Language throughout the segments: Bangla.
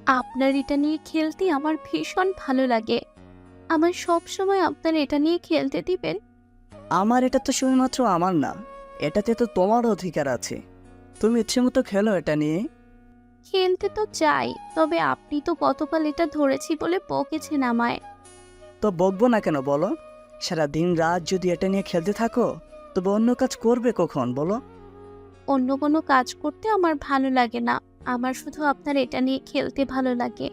আপনার এটা নিয়ে খেলতে আমার ভীষণ ভালো লাগে। আমার সবসময় আপনার এটা নিয়ে খেলতে দিবেন? আমার এটা তো শুধুমাত্র আমার না, এটাতে তো তোমার অধিকার আছে। তুমি ইচ্ছে মতো খেলো এটা নিয়ে। খেলতে তো চাই, তবে আপনি তো গতকাল এটা ধরেছি বলে বকেছেন আমায়। তো বকবো না কেন বলো? সারা দিন রাত যদি এটা নিয়ে খেলতে থাকো, তবে অন্য কাজ করবে কখন বলো? অন্য কোনো কাজ করতে আমার ভালো লাগে না, আমার শুধু আপনার এটা নিয়ে খেলতে ভালো লাগে।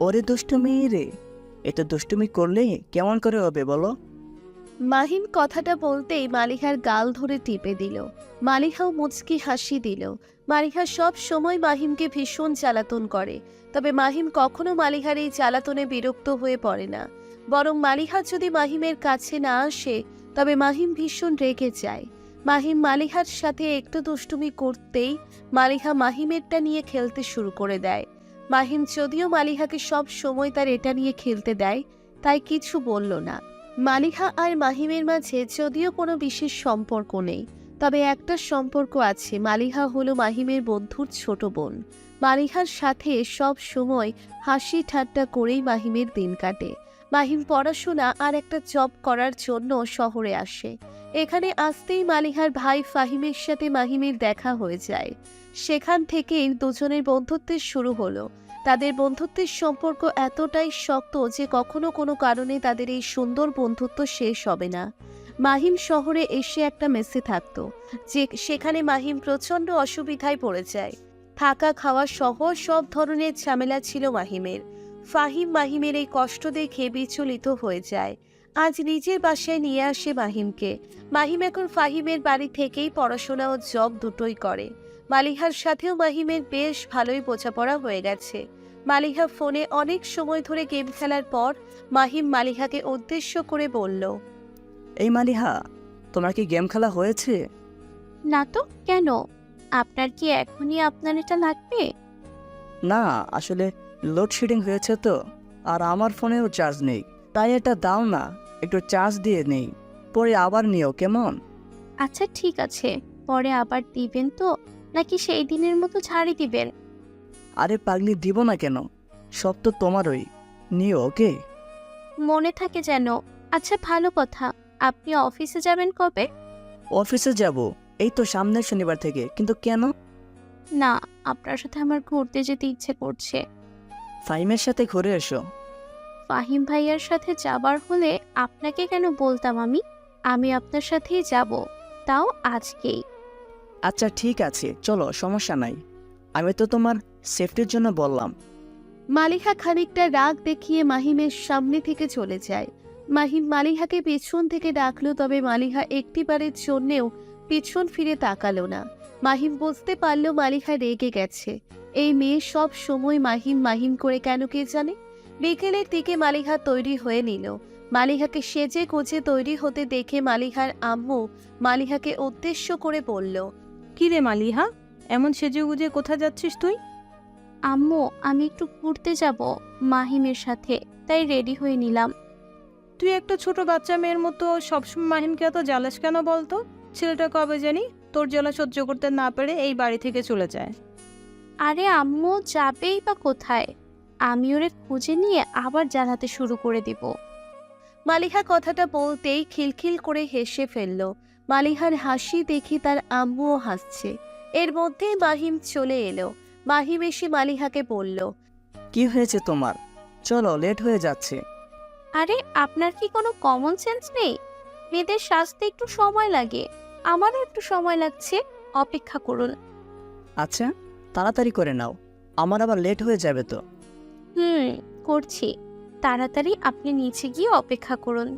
ওরে দুষ্টু মেয়ে রে, এত দুষ্টুমি করলে কেমন করে হবে বলো? মাহিম কথাটা বলতেই মালিহার গাল ধরে টিপে দিল। মালিহাও মুচকি হাসি দিল। মালিহা সব সময় মাহিমকে ভীষণ জ্বালাতন করে, তবে মাহিম কখনো মালিহার এই জ্বালাতনে বিরক্ত হয়ে পড়ে না। বরং মালিহা যদি মাহিমের কাছে না আসে তবে মাহিম ভীষণ রেগে যায়। মাহিম মালিহার সাথে একটু দুষ্টুমি করতেই মালিহা মাহিমেরটা নিয়ে খেলতে শুরু করে দেয়। মাহিম যদিও মালিহাকে সব সময় তার এটা নিয়ে খেলতে দেয়, তাই কিছু বলল না। মালিহা আর মাহিমের মাঝে যদিও কোনো বিশেষ সম্পর্ক নেই, তবে একটা সম্পর্ক আছে। মালিহা হলো মাহিমের বন্ধুর ছোট বোন। মালিহার সাথে সব সময় হাসি ঠাট্টা করেই মাহিমের দিন কাটে। মাহিম পড়াশোনা আর একটা জব করার জন্য শহরে আসে। এখানে আসতেই মালিহার ভাই ফাহিমের সাথে মাহিমের দেখা হয়ে যায়। সেখান থেকেই দুজনের বন্ধুত্বের শুরু হলো। তাদের বন্ধুত্বের সম্পর্ক এতটাই শক্ত যে কখনো কোনো কারণে তাদের এই সুন্দর বন্ধুত্ব শেষ হবে না। মাহিম শহরে এসে একটা মেসে থাকতো, যে সেখানে মাহিম প্রচণ্ড অসুবিধায় পড়ে যায়। থাকা খাওয়া সহ সব ধরনের ঝামেলা ছিল মাহিমের। ফাহিম মাহিমের এই কষ্ট দেখে বিচলিত হয়ে যায়। আজ নিজের বাসায় নিয়ে আসে মাহিমকে। মাহিম এখন ফাহিমের বাড়ি থেকেই পড়াশোনা ও জব দুটোই করে। মালিহার সাথেও মাহিমের বেশ ভালোই বোঝাপড়া হয়ে গেছে। মালিহা ফোনে অনেক সময় ধরে গেম খেলার পর মাহিম মালিহাকে উদ্দেশ্য করে বলল, এই মালিহা, তোমার কি গেম খেলা হয়েছে? না তো, কেন? আপনার কি এখনই আপনার এটা লাগবে? না, আসলে লোডশেডিং হয়েছে তো, আর আমার ফোনেও চার্জ নেই, তাই এটা দাও না, একটু চার্জ দিয়ে নেই, পরে আবার নিও কেমন? আচ্ছা ঠিক আছে, পরে আবার দিবেন তো, নাকি সেই দিনের মতো ছাড়ি দিবেন? আরে পাগলি, দিব না কেন, সব তো তোমারই, নিও ওকে? মনে থাকে যেন। আচ্ছা ভালো কথা, আপনি অফিসে যাবেন কবে? অফিসে যাব এই তো সামনের শনিবার থেকে, কিন্তু কেন? না, আপনার সাথে আমার ঘুরতে যেতে ইচ্ছে করছে। ফাইমের সাথে ঘুরে এসো। ফাহিম ভাইয়ার সাথে যাবার হলে আপনাকে কেন বলতাম আমি? আমি আপনার সাথেই যাব, তাও আজকেই। আচ্ছা ঠিক আছে, চলো, সমস্যা নাই, আমি তো তোমার সেফটির জন্য বললাম। মালিহা খানিকটা রাগ দেখিয়ে মাহিমের সামনে থেকে চলে যায়। মাহিম মালিহাকে পেছন থেকে ডাকলো, তবে মালিহা একটিবারের জন্যেও পিছন ফিরে তাকালো না। মাহিম বুঝতে পারল মালিহা রেগে গেছে। এই মেয়ে সব সময় মাহিম মাহিম করে কেন কে জানে। বিকেলের দিকে মালিহা তৈরি হয়ে নিল। মালিহাকে সেজে গুজে তৈরি হতে দেখে মালিহার আম্মু মালিহাকে উদ্দেশ্য করে বলল, কি রে মালিহা, এমন সেজেগুজে কোথায় যাচ্ছিস তুই? আম্মু, আমি একটু ঘুরতে যাব মাহিমের সাথে, তাই রেডি হয়ে নিলাম। তুই একটা ছোট বাচ্চা মেয়ের মতো সবসময় মাহিমকে এত জ্বালাস কেন বলতো? ছেলেটা কবে জানি তোর জ্বালা সহ্য করতে না পেরে এই বাড়ি থেকে চলে যায়। আরে আম্মু, যাবেই বা কোথায়? আমি ওরে খুঁজে নিয়ে আবার জ্বালাতে শুরু করে দিব। মালিহা কথাটা বলতেই খিলখিল করে হেসে ফেলল। মালিহার হাসি দেখে তার আম্মুও হাসছে। এর মধ্যেই মাহিম চলে এলো। মাহিম এসে মালিহাকে বলল, কি হয়েছে তোমার? চলো, লেট হয়ে যাচ্ছে। আরে আপনার কি কোনো কমন সেন্স নেই? মেয়েদের সাজতে একটু সময় লাগে, আমারও একটু সময় লাগছে, অপেক্ষা করুন। আচ্ছা, তাড়াতাড়ি করে নাও, আমার আবার লেট হয়ে যাবে তো। করছি, তাড়াতাড়ি আপনি নিচে গিয়ে অপেক্ষা করুন।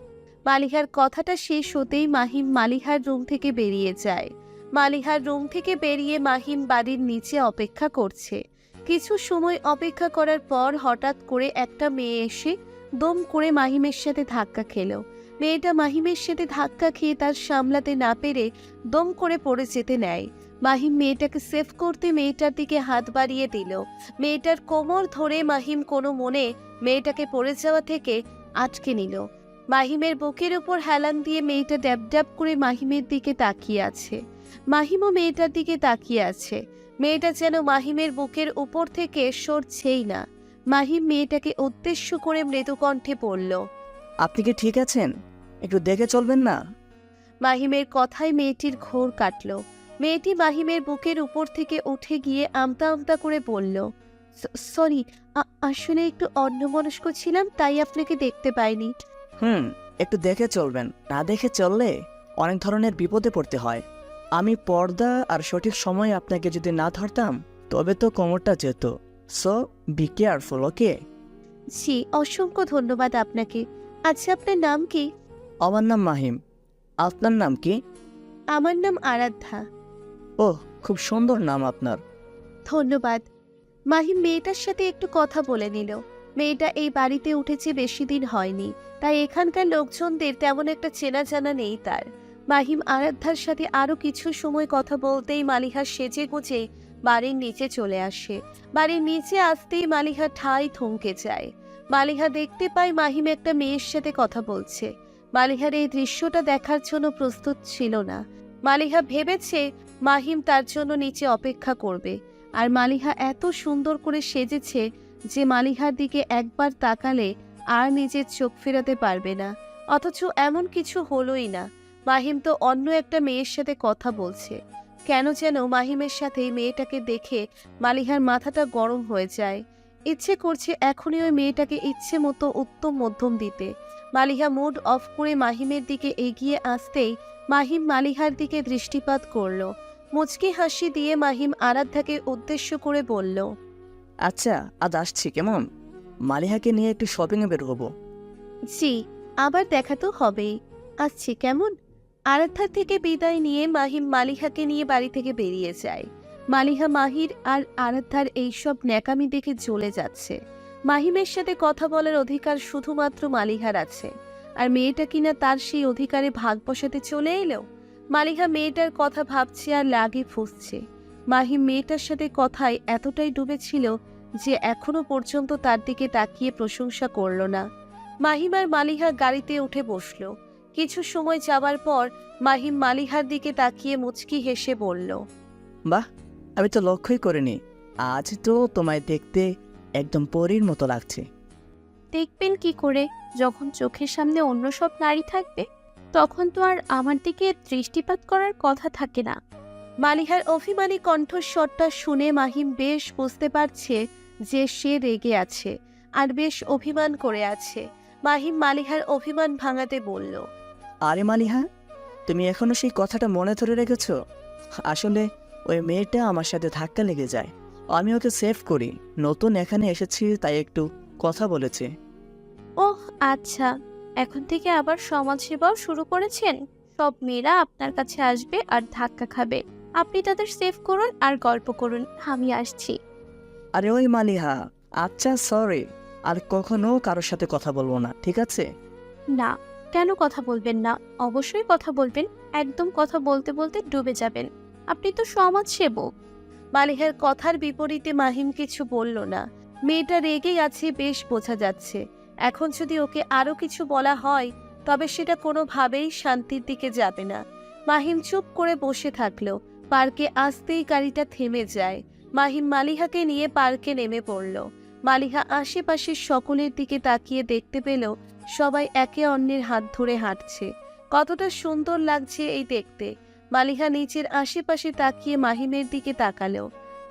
মালিহার কথাটা শেষ হতেই মাহিম মালিহার রুম থেকে বেরিয়ে যায়। মালিহার রুম থেকে বেরিয়ে মাহিম বাড়ির নিচে অপেক্ষা করছে। কিছু সময় অপেক্ষা করার পর হঠাৎ করে একটা মেয়ে এসে দম করে মাহিমের সাথে ধাক্কা খেলো। মেয়েটা মাহিমের সাথে ধাক্কা খেয়ে তার সামলাতে না পেরে দম করে পড়ে যেতে নেয়। মাহিম মেয়েটাকে সেভ করতে মেয়েটার দিকে হাত বাড়িয়ে দিল। মেয়েটার কোমর ধরে মাহিম কোনো মনে মেয়েটাকে পড়ে যাওয়া থেকে আটকে নিল। মাহিমের বুকের উপর হেলান দিয়ে মেয়েটা ড্যাব ড্যাব করে মাহিমের দিকে তাকিয়ে আছে। মাহিমও মেয়েটার দিকে তাকিয়ে আছে। মেয়েটা যেন মাহিমের বুকের উপর থেকে সরছেই না। মাহিম মেয়েটাকে উদ্দেশ্য করে মৃদু কণ্ঠে পড়ল। আপনি কি ঠিক আছেন? একটু দেখে চলবেন না? মাহিমের কথায় মেয়েটির ঘোর কাটল। মেয়েটি মাহিমের বুকের উপর থেকে উঠে গিয়ে আমতা আমতা করে বলল, সরি, আসলে একটু অন্যমনস্ক ছিলাম, তাই আপনাকে দেখতে পাইনি। একটু দেখে চলবেন, না দেখে চললে অনেক ধরনের বিপদে পড়তে হয়। আমি পর্দা আর সঠিক সময়ে আপনাকে যদি না ধরতাম তবে তো কোমরটা যেত। সো বি কেয়ারফুল, ওকে? জি, অসংখ্য ধন্যবাদ আপনাকে। আচ্ছা, আপনার নাম কি? আমার নাম মাহিম। আপনার নাম কি? আমার নাম আরাধ্যা। ওহ, খুব সুন্দর নাম আপনার। ধন্যবাদ। মাহিম মেয়েটার সাথে একটু কথা বলে নিল। মেয়েটা এই বাড়িতে উঠেছে বেশি দিন হয়নি, তাই এখানকার লোকজনদের তেমন একটা চেনা জানা নেই তার। মাহিম আরাধ্যার সাথে আরো কিছু সময় কথা বলতেই মালিহা সেজে গুজে বাড়ির নিচে চলে আসে। বাড়ির নিচে আসতেই মালিহা ঠাই থমকে যায়। মালিহা দেখতে পায় মাহিম একটা মেয়ের সাথে কথা বলছে। মালিহার এই দৃশ্যটা দেখার জন্য প্রস্তুত ছিল না। মালিহা ভেবেছে মাহিম তার জন্য নিচে অপেক্ষা করবে, আর মালিহা এত সুন্দর করে সেজেছে যে মালিহার দিকে একবার তাকালে আর নিজের চোখ ফেরাতে পারবে না। অথচ এমন কিছু হলোই না। মাহিম তো অন্য একটা মেয়ের সাথে কথা বলছে। কেন যেন মাহিমের সাথে মেয়েটাকে দেখে মালিহার মাথাটা গরম হয়ে যায়। ইচ্ছে করছে এখনই ওই মেয়েটাকে ইচ্ছে মতো উত্তম মধ্যম দিতে। মালিহা মুড অফ করে মাহিমের দিকে এগিয়ে আসতেই মাহিম মালিহার দিকে দৃষ্টিপাত করল। মুচকি হাসি দিয়ে মাহিম আরাধ্যাকে উদ্দেশ্য করে বলল, আচ্ছা, আজ আসছি, কেমন? মালিহাকে নিয়ে একটু শপিংয়ে বের হবো। জি, আবার দেখা তো হবেই। আসছি, কেমন? আরাধ্যার থেকে বিদায় নিয়ে মাহিম মালিহাকে নিয়ে বাড়ি থেকে বেরিয়ে যায়। মালিহা মাহির আর আরাধ্যার এইসব ন্যাকামি দেখে চলে যাচ্ছে। মাহিমের সাথে কথা বলার অধিকার শুধুমাত্র মালিহার আছে, আর মেয়েটা কিনা তার সেই অধিকারে ভাগ বসাতে চলে এলো। মালিহা মেয়েটার কথা ভাবছে আর লাগে ফুঁসছে। মাহিম মেয়েটার সাথে কথায় এতটাই ডুবেছিল যে এখনো পর্যন্ত তার দিকে তাকিয়ে প্রশংসা করল না। মাহিম আর মালিহা গাড়িতে উঠে বসল। কিছু সময় যাবার পর মাহিম মালিহার দিকে তাকিয়ে মুচকি হেসে বলল, বাহ, আমি তো লক্ষ্যই করিনি। আজ তো তোমায় দেখতে একদম পরীর মতো লাগছে। দেখবেন কি করে, যখন চোখের সামনে অন্য সব নারী থাকবে তখন তো আর আমার দিকে দৃষ্টিপাত করার কথা থাকে না। মালিহার অভিমানী কণ্ঠস্বরটা শুনে মাহিম বেশ বুঝতে পারছে যে সে রেগে আছে আর বেশ অভিমান করে আছে। মাহিম মালিহার অভিমান ভাঙাতে বলল, আরে মালিহা, তুমি এখনো সেই কথাটা মনে ধরে রেখেছ? আসলে ওই মেয়েটা আমার সাথে ধাক্কা লেগে যায়, আমি ওকে সেভ করি। নতুন এখানে এসেছি তাই একটু কথা বলেছে। ওহ আচ্ছা, এখন থেকে আবার সমাজসেবাও শুরু করেছেন? সব মেয়েরা আপনার কাছে আসবে আর ধাক্কা খাবে, আপনি তাদের সেভ করুন আর গল্প করুন, আমি আসছি। আরে ওই মালিহা, আচ্ছা সরি, আর কখনো কারোর সাথে কথা বলবো না, ঠিক আছে? না, কেন কথা বলবেন না? অবশ্যই কথা বলবেন, একদম কথা বলতে বলতে ডুবে যাবেন, আপনি তো সমাজসেবক। মালিহার কথার বিপরীতে মাহিম কিছু বলল না। মেয়েটা রেগেই আছে বেশ বোঝা যাচ্ছে। এখন যদি ওকে আরো কিছু বলা হয় তবে সেটা কোনোভাবেই শান্তির দিকে যাবে না। মাহিম চুপ করে বসে থাকলো। পার্কে আসতেই গাড়িটা থেমে যায়। মাহিম মালিহাকে নিয়ে পার্কে নেমে পড়ল। মালিহা আশেপাশের সকলের দিকে তাকিয়ে দেখতে পেল সবাই একে অন্যের হাত ধরে হাঁটছে। কতটা সুন্দর লাগছে এই দেখতে। মালিহা নিচের আশেপাশে তাকিয়ে মাহিমের দিকে তাকালো।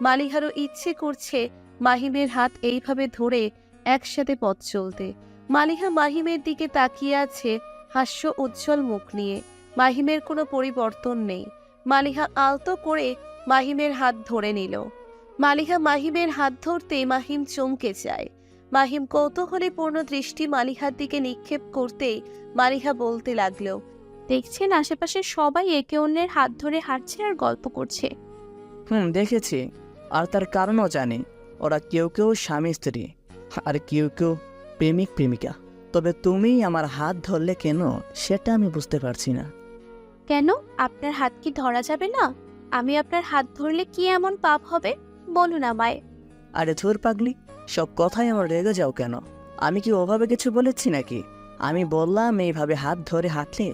মালিহারও ইচ্ছে করছে মাহিমের হাত এইভাবে ধরে একসাথে পথ চলতে। মালিহা মাহিমের দিকে তাকিয়ে আছে হাস্য উজ্জ্বল মুখ নিয়ে। মাহিমের কোনো পরিবর্তন নেই। মালিহা আলতো করে মাহিমের হাত ধরে নিল। মালিহা মাহিমের হাত ধরতে মাহিম চমকে যায়। মাহিম কৌতূহলীপূর্ণ দৃষ্টি মালিহার দিকে নিক্ষেপ করতেই মালিহা বলতে লাগলো, দেখছেন আশেপাশে সবাই একে অন্যের হাত ধরে হাঁটছে আর গল্প করছে। দেখেছি, আর তার কারণও জানি। ওরা কেউ কেউ স্বামী স্ত্রী আর কেউ কেউ প্রেমিক প্রেমিকা। তবে তুমি আমার হাত ধরলে কেন সেটা আমি বুঝতে পারছি না। কেন, আপনার হাত কি ধরা যাবে না? আমি আপনার হাত ধরলে কি এমন পাপ হবে বলুন আমায়। আরে ধুর পাগলি, সব কথাই আমার রেগে যাও কেন? আমি কি ওভাবে কিছু বলেছি নাকি? আমি বললাম এইভাবে হাত ধরে হাঁটলে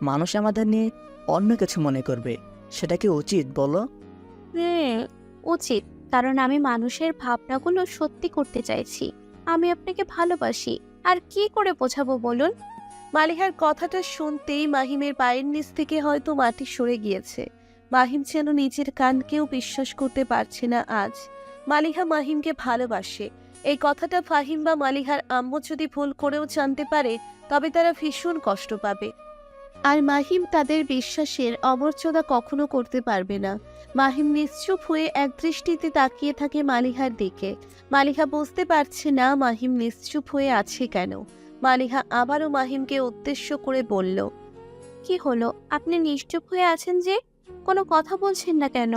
মানুষ আমাদের নিয়ে অন্য কিছু মনে করবে, সেটা কি উচিত বলো? উচিত, কারণ আমি মানুষের ভাবনাগুলো সত্যি করতে চাইছি। আমি আপনাকে ভালোবাসি, আর কি করে বোঝাবো বলুন? মালিহার কথাটা শুনতেই মাহিমের পায়ের নিচ থেকে হয়তো মাটি সরে গিয়েছে। মাহিম যেন নিজের কানকেও বিশ্বাস করতে পারছে না আজ। মালিহা মাহিমকে ভালোবাসে, এই কথাটা ফাহিম বা মালিহার আম্মু যদি ভুল করেও জানতে পারে, তবে তারা ভীষণ কষ্ট পাবে। আর মাহিম তাদের বিশ্বাসের অমর্যাদা কখনো করতে পারবে না। মাহিম নিশ্চুপ হয়ে একদৃষ্টিতে তাকিয়ে থাকে মালিহার দিকে। মালিহা বুঝতে পারছে না মাহিম নিশ্চুপ হয়ে আছে কেন। মালিহা আবারও মাহিমকে উদ্দেশ্য করে বলল, কি হলো, আপনি নিশ্চুপ হয়ে আছেন যে? কোনো কথা বলছেন না কেন?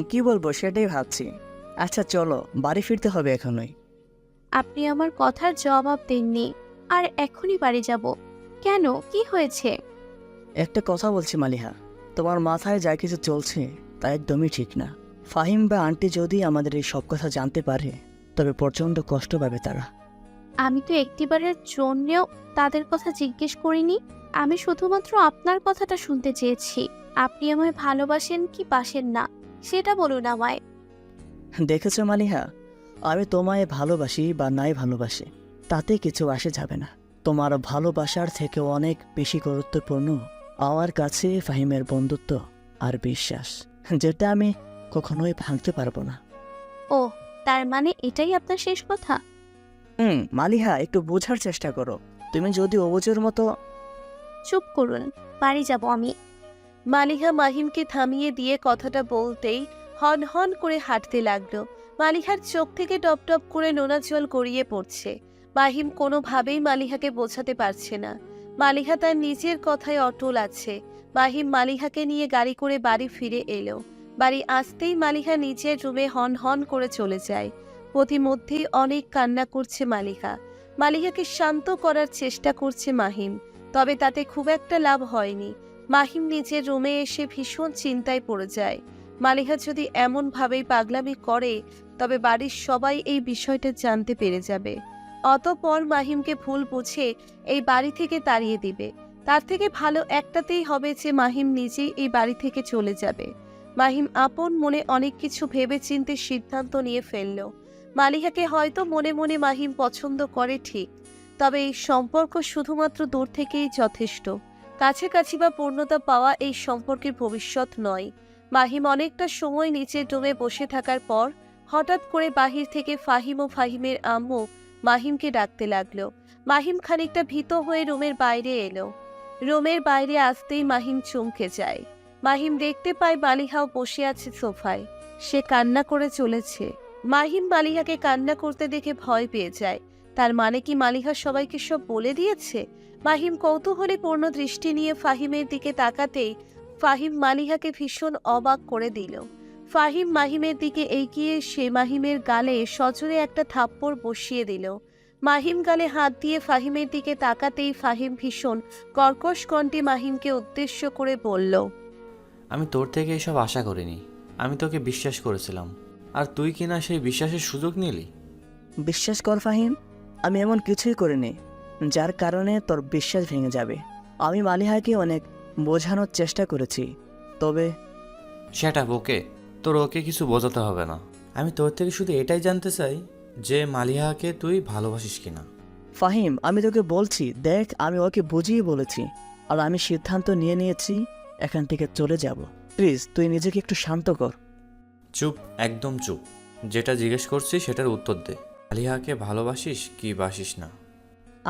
কি বলবো সেটাই ভাবছি। আচ্ছা চলো, বাড়ি ফিরতে হবে এখনই। আপনি আমার কথার জবাব দেননি, আর এখনই বাড়ি যাব কেন? কি হয়েছে? একটা কথা বলছি মালিহা, তোমার মাথায় যা কিছু চলছে তা একদমই ঠিক না। ফাহিম বা আন্টি যদি আমাদের এই সব কথা জানতে পারে, তবে প্রচণ্ড কষ্ট পাবে তারা। আমি তো একটিবারের জন্যেও তাদের কথা জিজ্ঞেস করিনি। আমি শুধুমাত্র আপনার কথাটা শুনতে চেয়েছি। আপনি আমায় ভালোবাসেন কি বাসেন না, সেটা বলুন আমায়। দেখেছো মালিহা, আমি তোমায় ভালোবাসি বা নাই ভালোবাসি তাতে কিছু আসে যাবে না। তোমার ভালোবাসার থেকে অনেক বেশি গুরুত্বপূর্ণ আমার কাছে ফাহিমের বন্ধুত্ব আর বিশ্বাস, যেটা আমি কখনোই ভাঙতে পারবো না। ও, তার মানে এটাই আপনার শেষ কথা? মালিহা, একটু বোঝার চেষ্টা করো। তুমি যদি অবুঝের মতো। চুপ করুন, বাড়ি যাব আমি। মালিহা মাহিমকে থামিয়ে দিয়ে কথাটা বলতেই হন হন করে হাঁটতে লাগলো। মালিহার চোখ থেকে টপ টপ করে নোনা জল গড়িয়ে পড়ছে। মাহিম কোনোভাবেই মালিহাকে বোঝাতে পারছে না। মালিহা তার নিজের কথায় অটল আছে। মাহিম মালিহাকে নিয়ে গাড়ি করে বাড়ি ফিরে এলো। বাড়ি আসতেই মালিহা নিজের রুমে হন হন করে চলে যায়। প্রতিমধ্যেই অনেক কান্না করছে মালিহা। মালিহাকে শান্ত করার চেষ্টা করছে মাহিম, তবে তাতে খুব একটা লাভ হয়নি। মাহিম নিজের রুমে এসে ভীষণ চিন্তায় পড়ে যায়। মালিহা যদি এমনভাবেই পাগলামি করে, তবে বাড়ির সবাই এই বিষয়টা জানতে পেরে যাবে। অতঃপর মাহিমকে ভুল বুঝে এই বাড়ি থেকে তাড়িয়ে দিবে। তার থেকে ভালো একটাতেই হবে যে মাহিম নিজেই এই বাড়ি থেকে চলে যাবে। মাহিম আপন মনে অনেক কিছু ভেবেচিন্তে সিদ্ধান্ত নিয়ে ফেলল। মালিহাকে হয়তো মনে মনে মাহিম পছন্দ করে ঠিক, তবে এই সম্পর্ক শুধুমাত্র দূর থেকেই যথেষ্ট। কাছাকাছি বা পূর্ণতা পাওয়া এই সম্পর্কের ভবিষ্যৎ নয়। মাহিম অনেকটা সময় নিচের রুমে বসে থাকার পর হঠাৎ করে বাহির থেকে ফাহিম ও ফাহিমের আম্মু মাহিমকে ডাকতে লাগলো। মাহিম খানিকটা ভীত হয়ে রুমের বাইরে এলো। রুমের বাইরে আসতেই মাহিম চমকে যায়। মাহিম দেখতে পায় মালিহাও বসে আছে সোফায়। সে কান্না করে চলেছে। মাহিম মালিহাকে কান্না করতে দেখে ভয় পেয়ে যায়। তার মানে কি মালিহা সবাইকে সব বলে দিয়েছে? মাহিম কৌতূহলী পূর্ণ দৃষ্টি নিয়ে ফাহিমের দিকে তাকাতেই ফাহিম মালিহাকে ভীষণ অবাক করে দিল। ফাহিম মাহিমের দিকে এগিয়ে এসে মাহিমের গালে সজোরে একটা থাপ্পড় বসিয়ে দিল। মাহিম গালে হাত দিয়ে ফাহিমের দিকে তাকাতেই ফাহিম ভীষণ কর্কশ কণ্ঠে মাহিমকে উদ্দেশ্য করে বলল, আমি তোর থেকে এসব আশা করিনি। আমি তোকে বিশ্বাস করেছিলাম, আর তুই কিনা সেই বিশ্বাসের সুযোগ নিলি। বিশ্বাস কর ফাহিম, আমি এমন কিছুই করিনি যার কারণে তোর বিশ্বাস ভেঙে যাবে। আমি মালিহাকে অনেক বোঝানোর চেষ্টা করেছি, তবে সেটা ওকে, তোর ওকে কিছু বোঝাতে হবে না। আমি তোর থেকে শুধু এটাই জানতে চাই যে মালিহাকে তুই ভালোবাসিস কিনা। ফাহিম, আমি তোকে বলছি, দেখ আমি ওকে বুঝিয়ে বলেছি, আর আমি সিদ্ধান্ত নিয়ে নিয়েছি এখান থেকে চলে যাব। প্লিজ তুই নিজেকে একটু শান্ত কর। চুপ, একদম চুপ। যেটা জিজ্ঞেস করছি সেটার উত্তর দে। মালিহাকে ভালোবাসিস কি বাসিস না?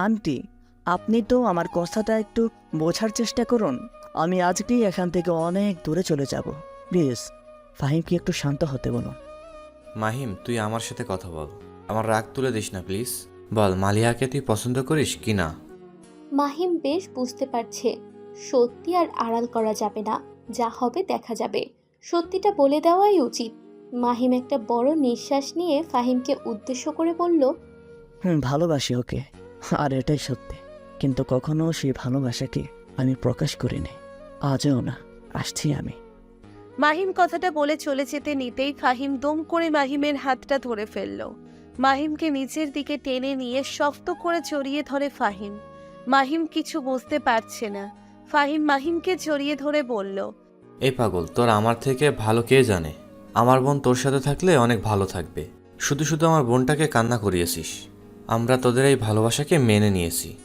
আন্টি, আপনি তো আমার কথাটা একটু বোঝার চেষ্টা করুন। আমি আজকেই এখান থেকে অনেক দূরে চলে যাব। প্লিজ ফাহিমকে একটু শান্ত হতে বলুন। মাহিম, তুই আমার সাথে কথা বল। আমার রাগ তুলে দিস না প্লিজ। বল, মালিহাকে তুই পছন্দ করিস কি না? মাহিম বেশ বুঝতে পারছে সত্যি আর আড়াল করা যাবে না, যা হবে দেখা যাবে। সত্যিটা বলে দেওয়াই উচিত। মাহিম একটা বড় নিঃশ্বাস নিয়ে ফাহিমকে উদ্দেশ্য করে বলল, ভালোবাসি ওকে, আর এটাই সত্যি। কিন্তু কখনো সেই ভালোবাসাকে আমি প্রকাশ করিনি, আজও না। আসছি আমি। মাহিম কথাটা বলে চলে যেতে নিতেই ফাহিম দম করে মাহিমের হাতটা ধরে ফেলল। মাহিমকে নিচের দিকে টেনে নিয়ে শক্ত করে জড়িয়ে ধরে ফাহিম। মাহিম কিছু বুঝতে পারছে না। ফাহিম মাহিমকে জড়িয়ে ধরে বলল, এই পাগল, তোর আমার থেকে ভালো কে জানে? আমার বোন তোর সাথে থাকলে অনেক ভালো থাকবে। শুধু শুধু আমার বোনটাকে কান্না করিয়েছিস। আমরা তোদের এই ভালোবাসাকে মেনে নিয়েছি।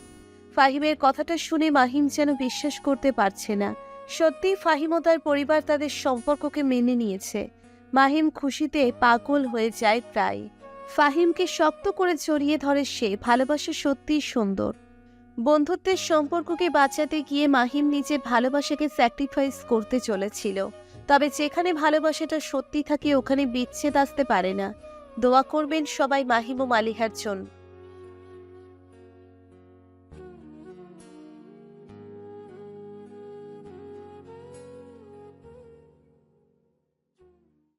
ফাহিমের কথাটা শুনে মাহিম যেন বিশ্বাস করতে পারছে না। সত্যি ফাহিম ও তার পরিবার তাদের সম্পর্ককে মেনে নিয়েছে। মাহিম খুশিতে পাগল হয়ে যায় প্রায়। ফাহিমকে শক্ত করে জড়িয়ে ধরে সে। ভালোবাসা সত্যিই সুন্দর। বন্ধুত্বের সম্পর্ককে বাঁচাতে গিয়ে মাহিম নিজের ভালোবাসাকে স্যাক্রিফাইস করতে চলেছিল। তবে যেখানে ভালোবাসাটা সত্যি থাকে ওখানে বিচ্ছেদ আসতে পারে না। দোয়া করবেন সবাই মাহিম ও মালিহার জন্য।